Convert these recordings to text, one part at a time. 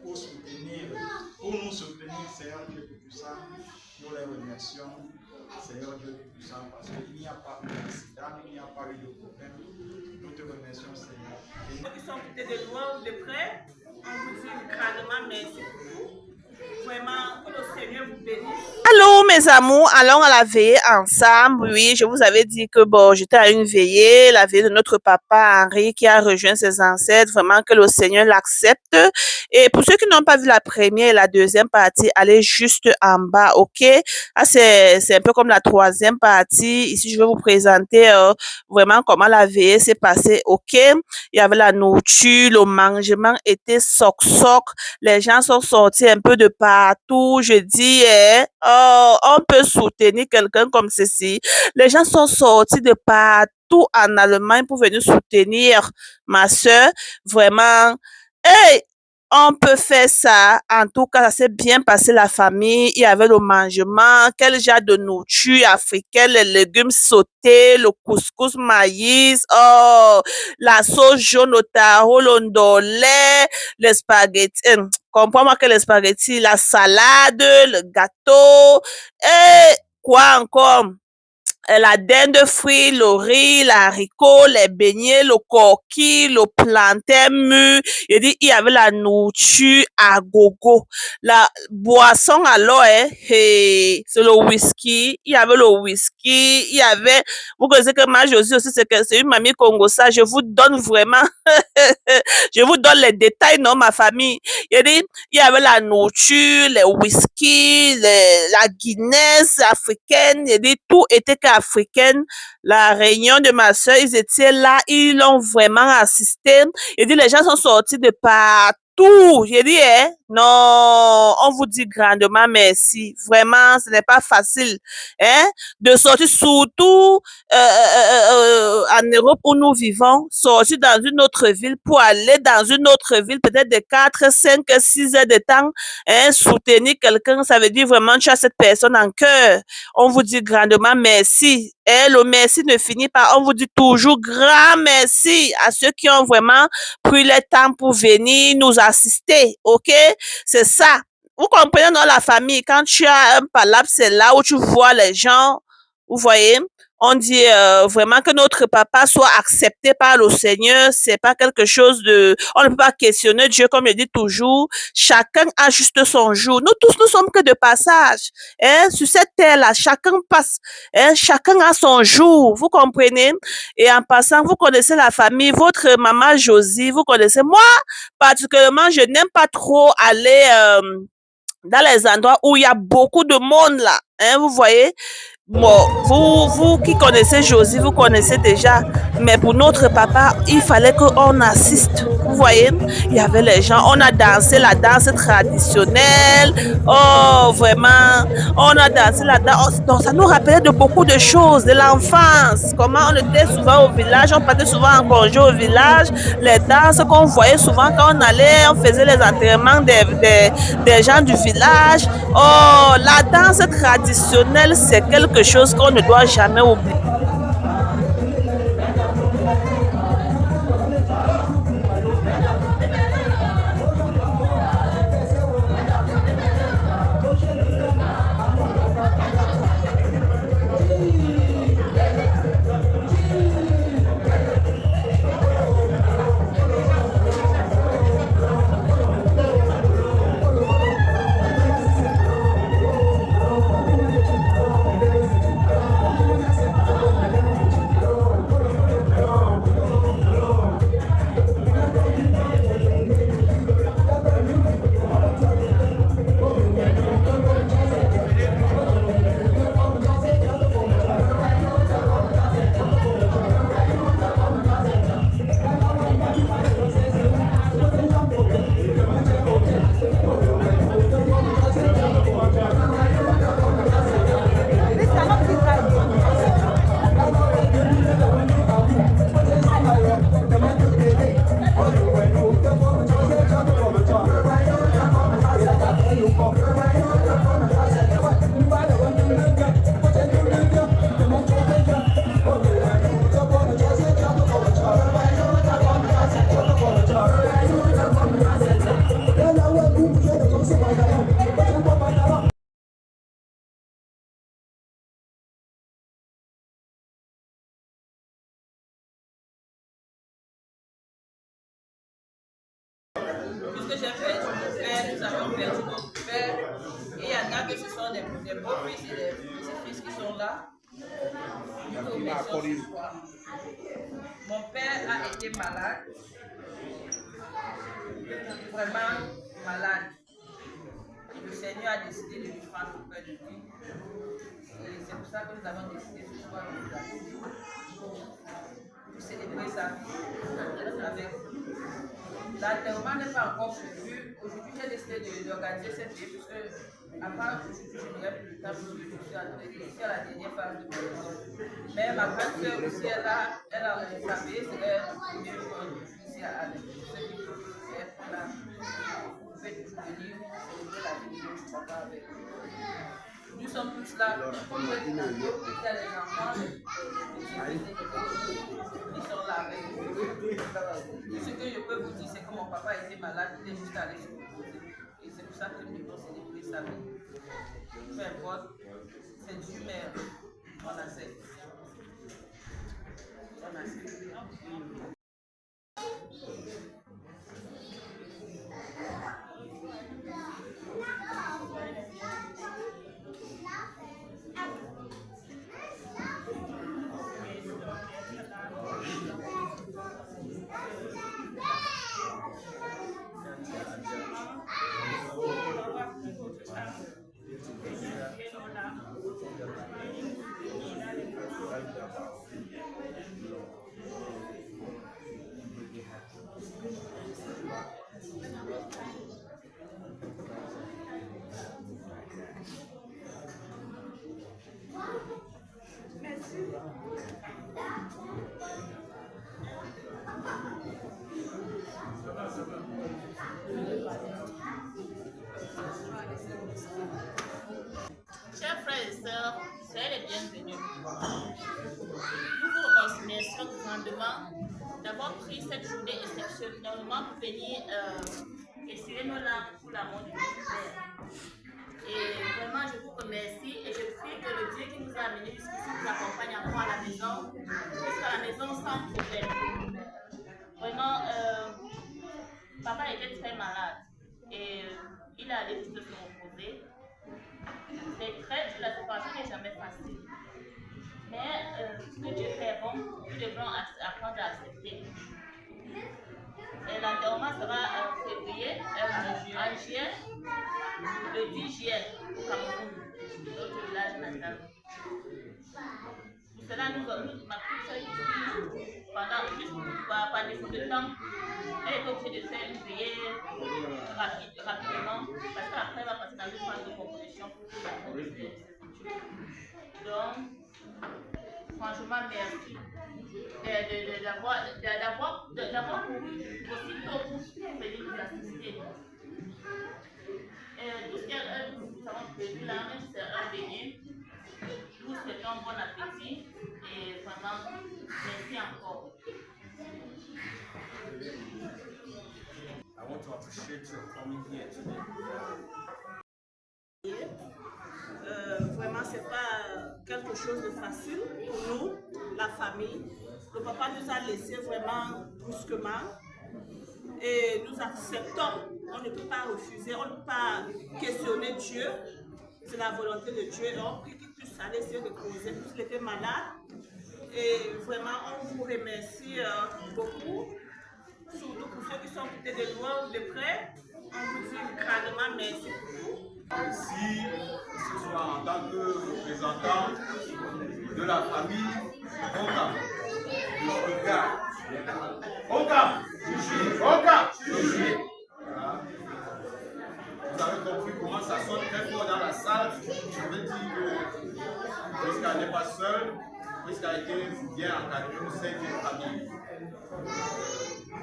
pour soutenir, pour nous soutenir, Seigneur Dieu Tout-Puissant. Nous les remercions, Seigneur Dieu Tout-Puissant, parce qu'il n'y a pas eu d'accident, il n'y a pas eu de problème. Nous te remercions, Seigneur. Ceux qui sont peut-être de loin ou de près, on vous dit grandement merci pour tout. Vraiment, que le Seigneur vous bénisse. Allô mes amours, allons à la veillée ensemble. Oui, je vous avais dit que bon, j'étais à une veillée, la veillée de notre papa Henri qui a rejoint ses ancêtres. Vraiment que le Seigneur l'accepte. Et pour ceux qui n'ont pas vu la première et la deuxième partie, allez juste en bas, ok? Ah, c'est un peu comme la troisième partie. Ici, je vais vous présenter vraiment comment la veillée s'est passée, ok? Il y avait la nourriture, le mangement était soc-soc. Les gens sont sortis un peu de partout. Je dis, oh, on peut soutenir quelqu'un comme ceci. Les gens sont sortis de partout en Allemagne pour venir soutenir ma soeur. Vraiment, hey, on peut faire ça. En tout cas, ça s'est bien passé la famille. Il y avait le mangement, quel genre de nourriture africaine, les légumes sautés, le couscous maïs, oh, la sauce jaune au taro, le ndolé, les spaghettis, comprends-moi que les spaghettis, la salade, le gâteau, et quoi encore? La dinde de fruits, le riz, l'haricot, les beignets, le coquille, le plantain mûr. Il dit, il y avait la nourriture à gogo. La boisson alors, hey, c'est le whisky. Il y avait le whisky. Il y avait, vous connaissez que ma Josie aussi, c'est une mamie congosa. Je vous donne vraiment, je vous donne les détails, non, ma famille. Il dit, il y avait la nourriture, les whisky, la Guinness africaine. Il dit, tout était qu'africaine. La réunion de ma soeur, ils étaient là, ils l'ont vraiment assisté. Il dit, les gens sont sortis de partout. J'ai dit, non, on vous dit grandement merci. Vraiment, ce n'est pas facile, de sortir surtout en Europe où nous vivons, sortir dans une autre ville pour aller dans une autre ville, peut-être de 4, 5, 6 heures de temps, soutenir quelqu'un, ça veut dire vraiment tu as cette personne en cœur. On vous dit grandement merci. Et le merci ne finit pas. On vous dit toujours grand merci à ceux qui ont vraiment pris le temps pour venir nous assister. OK? C'est ça. Vous comprenez dans la famille, quand tu as un palabre, c'est là où tu vois les gens. Vous voyez? On dit vraiment que notre papa soit accepté par le Seigneur. C'est pas quelque chose de... On ne peut pas questionner Dieu, comme je dis toujours. Chacun a juste son jour. Nous tous, nous sommes que de passage. Sur cette terre-là, chacun passe. Chacun a son jour. Vous comprenez? Et en passant, vous connaissez la famille. Votre maman Josie, vous connaissez. Moi, particulièrement, je n'aime pas trop aller dans les endroits où il y a beaucoup de monde là. Vous voyez? Bon, vous qui connaissez Josie, vous connaissez déjà. Mais pour notre papa, il fallait qu'on assiste. Vous voyez, il y avait les gens. On a dansé la danse traditionnelle. Oh, vraiment. On a dansé la danse. Donc, ça nous rappelait de beaucoup de choses, de l'enfance. Comment on était souvent au village. On partait souvent en congé au village. Les danses qu'on voyait souvent quand on allait, on faisait les enterrements des gens du village. Oh, la danse traditionnelle, c'est quelque chose qu'on ne doit jamais oublier. que j'ai perdu mon père, nous avons perdu notre père. Et il y en a que ce sont des beaux-fils et des petits-fils qui sont là. Mon père a été malade, vraiment malade. Et le Seigneur a décidé de lui prendre le père de lui. Et c'est pour ça que nous avons décidé ce soir de célébrer sa vie avec nous. L'enterrement n'est pas encore prévu. Aujourd'hui, j'ai décidé d'organiser cette vie parce que, à part aujourd'hui, je n'aurai plus le temps parce que je suis à la dernière phase de production. Mais ma grande soeur aussi, elle a sa vie, c'est le premier jour ici à Alès. Vous pouvez toujours venir célébrer la vie de notre papa avec nous. Nous sommes tous là. Comme je dis tantôt, il y a les enfants, ils sont là avec nous. Tout ce que je peux vous dire, c'est que mon papa était malade, il est juste allé se reposer. Et c'est pour ça que nous devons célébrer sa vie. Peu importe, c'est Dieu, mais on accepte. On accepte. Chers frères et sœurs, soyez les bienvenus. Nous vous remercions grandement d'avoir pris cette journée exceptionnellement pour venir essuyer nos larmes pour la mort de notre Père. Et vraiment, je vous remercie et je prie que le Dieu qui nous a amenés jusqu'ici nous accompagne encore à la maison, jusqu'à la maison sans problème. Vraiment, papa était très malade et il a allé juste se reposer. C'est très dur, la séparation n'est jamais facile. Mais ce que Dieu fait bon, nous devons apprendre à accepter. Et l'enterrement sera en février, en juin, le 10 juillet au Cameroun, notre village natal. Pour cela, ma petite soeur ici, par défaut de temps, elle est obligée de faire une veillée rapidement, parce qu'après elle va passer dans une phase de composition pour la fin de cette étude. Donc, franchement, merci d'avoir couru aussi tôt pour venir nous assister. Tout ce que nous avons prévu là, même si c'est un béni, nous souhaitons bon appétit et vraiment merci encore. I want to appreciate your coming here today. Vraiment, c'est pas quelque chose de facile pour nous, la famille. Le papa nous a laissé vraiment brusquement et nous acceptons. On ne peut pas refuser, on ne peut pas questionner Dieu. C'est la volonté de Dieu. Et on prie qu'il puisse aller se reposer parce qu'il était malade. Et vraiment, on vous remercie beaucoup. Surtout pour ceux qui sont peut-être de loin ou de près. On vous dit grandement merci pour vous. Ici, ce soir, en tant que représentant de la famille Onkam, je regarde. Onkam, voilà. Vous avez compris comment ça sonne très fort dans la salle. Je veux dire que puisqu'elle n'est pas seule, puisqu'elle a été bien encadrée au sein d'une famille.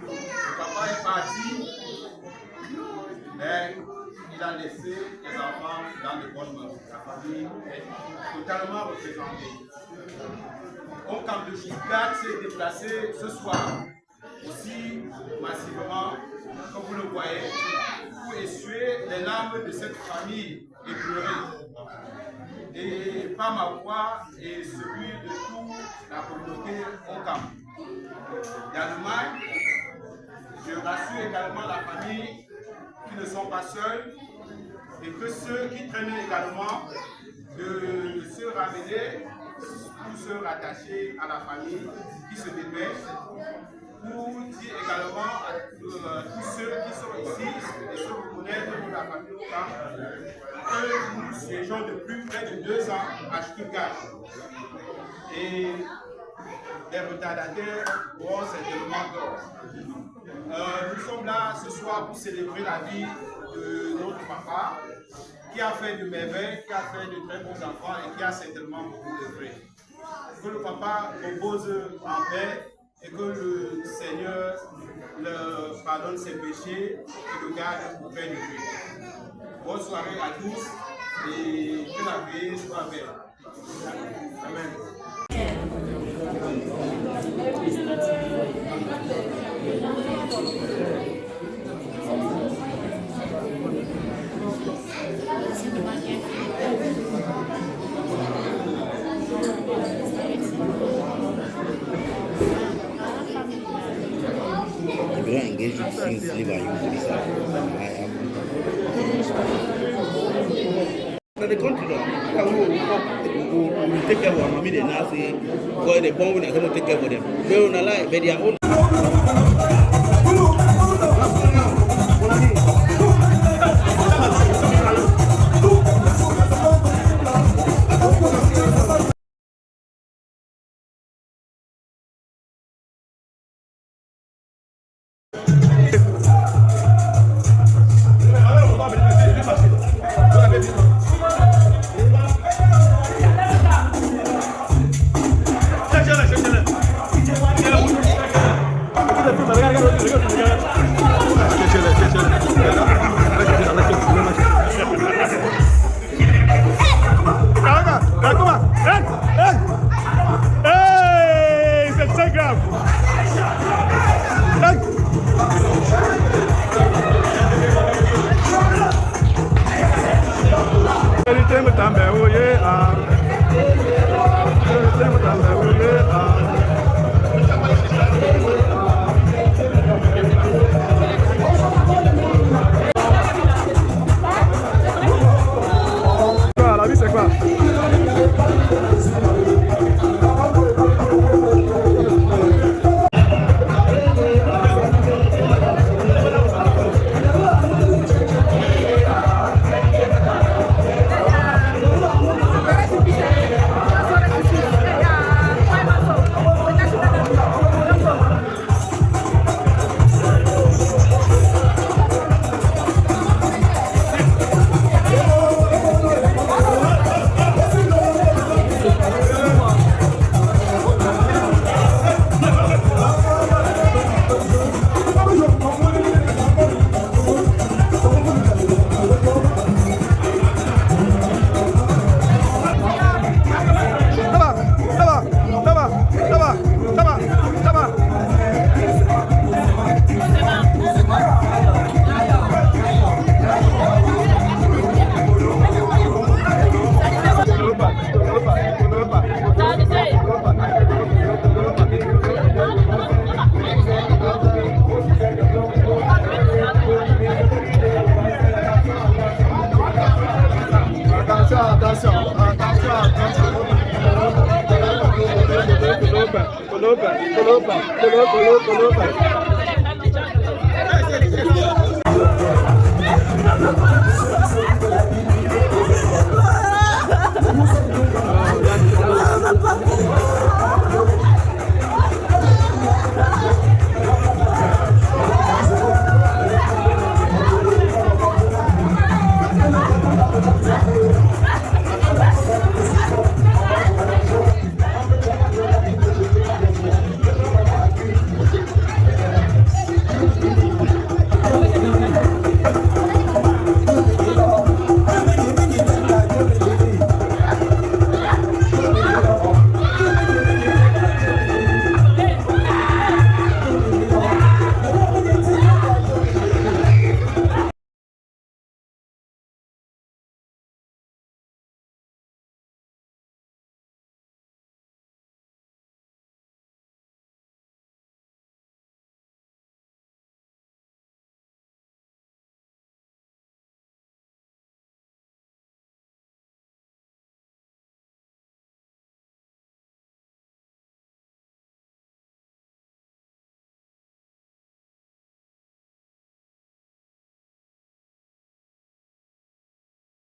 Le papa est parti, mais il a laissé les enfants dans de bonnes mains. La famille est totalement représentée. Onkam de Stuttgart s'est déplacé ce soir, aussi massivement, comme vous le voyez, pour essuyer les larmes de cette famille éplorée. Et par ma voix et celui de toute la communauté Onkam. D'Allemagne, je rassure également la famille qui ne sont pas seuls et que ceux qui traînent également de se ramener ou se rattacher à la famille qui se dépêche, pour dire également à tous ceux qui sont ici et ceux qui connaissent de la famille Ocamp que nous siégeons depuis près de 2 ans à Stuttgart. Et les retardataires auront certainement tort. Nous sommes là ce soir pour célébrer la vie de notre papa qui a fait de merveilles, qui a fait de très bons enfants et qui a certainement beaucoup œuvré. Que le papa repose en paix et que le Seigneur leur pardonne ses péchés et le garde pour paix de Dieu. Bonne soirée à tous et que la paix soit belle. Amen. Engage with things live the country will take care of our family and now say, well, the bomb are going to take care of them. They don't lie, but they are old. Colopa.